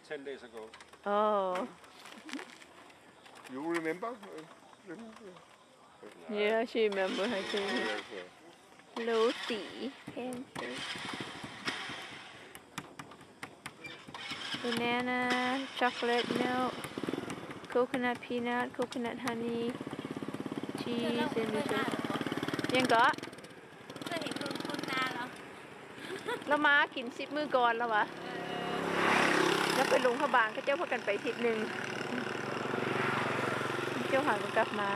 10 days ago. Oh. You remember? Yeah, she remember her too. Lucy, pancake. Banana, chocolate milk, coconut peanut, coconut honey, cheese, and dessert. ยังก็ เคยเห็นคุณนาเหรอ แล้วมากิน10 มื้อก่อนแล้ววะแล้วไปลงพระบางก็เจ้าพากันไปทิศหนึ่งเจ้าหางก็กลับมา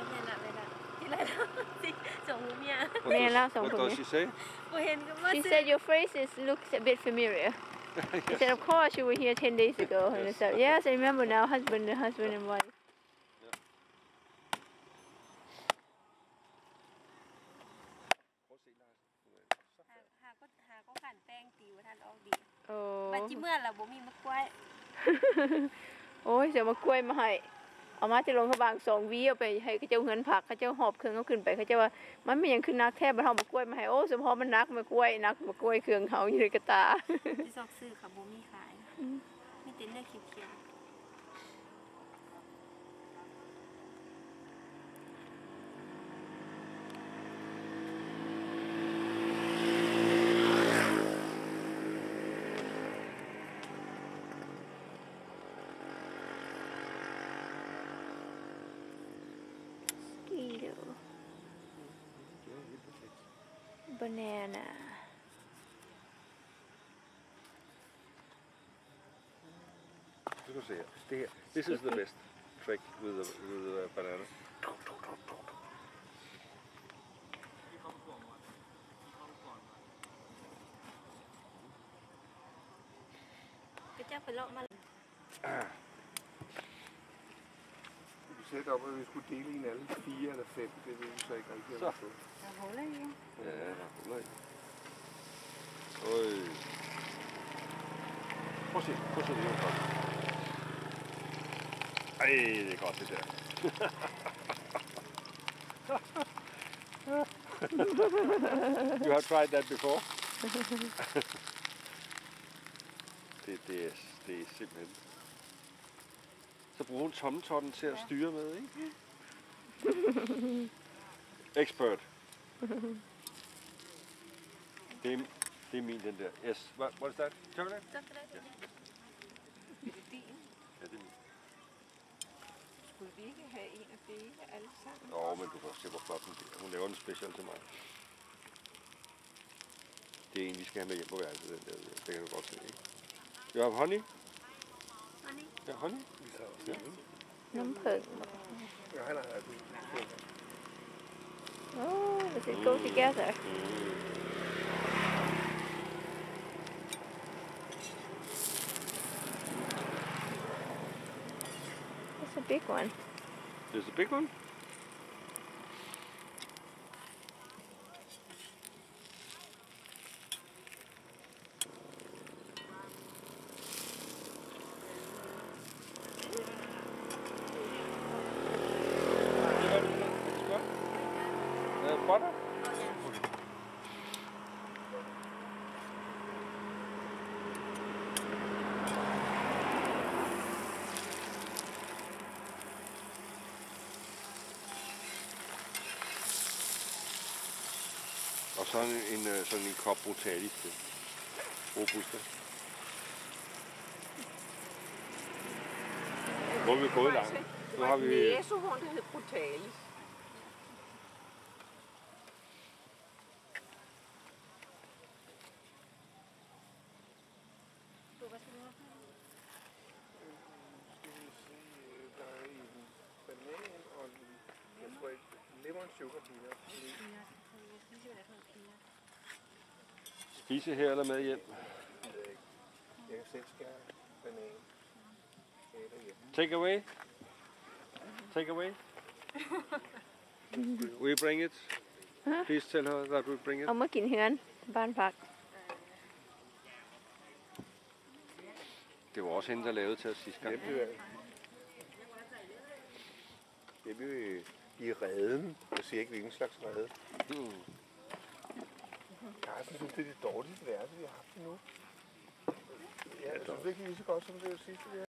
เนี่ยละเลยละที่ไรแล้วสิส่งเมีย เนี่ยแล้วส่ง What ผม does she say? บ่เห็นก็ว่า She said your face looks a bit familiar. He said, of course you were here 10 days ago. And I said, yes, I remember now, husband and wife. หาก็ขันแป้งตีว่าท่านออกดี โอ้ บัดจิเมื่อเราบ่มีมะกล้วย โอ้ยเสียมากล้วยมาให้เอามาจะลงพระบาง2 วีเอาไปให้เขาเจ้าเงินผักเขาเจ้าหอบเครื่องเขาขึ้นไปเขาเจ้าว่ามันไม่ยังขึ้นนักแทบมาทำมากล้วยมาให้โอ้สมพอมันนักมากล้วยนักมากล้วยเครื่องเขาอยู่ในกระตา ที่ซอกซื้อค่ะบ่มีขายมีแต่เนื้อเขียว Banana. Du kan se her. Det her. This is the best trick with the banana. ๆก็จะไปเลาะมา Du sætter op, at vi skulle dele en alle 4 eller 5. Det vil vi så ikke rigtig have på. Der holder jo. Ja, der er huller i. Øj. Prøv at se det her godt. Ej, det er godt det der. You have tried that before? det er simpelthen. Så bruger hun tommeltotten til at styre med, ikke? Expert. Det er min, den der. Yes. What is that? Chocolate? Chocolate. Ja, det er min. Skulle vi ikke have en af begge alle sammen? Nå, men du kan også se, hvor flot den bliver. Hun laver den special til mig. Det er en, vi skal have med hjem på værelset, den der. Det kan du godt se, ikke? You have honey? Honey? Ja, honey? Ja. น้ำผึ้ง Ja, han har det. Oh, does it go together? It's a big one. There's a big one? Butter? Og sådan en kop brutalis til. Robusta. Nu er vi gået langt. Nu har vi... Næsehorn, der hedder brutalis. Der er en banan og en, jeg tror ikke, lemon sugar peanut. Spise her eller med hjem? Jeg kan selv skære banan. Take away? Take away? We bring it? Please tell her that we bring it. เอามากินเฮือนบ้านพัก Det var også hende, der lavede til os sidste gang. Det bliver i reden. Jeg siger ikke, hvilken slags rede. Carsten synes, det er det dårligste værelse, vi har haft endnu. Ja, det ikke lige så godt som det sidste?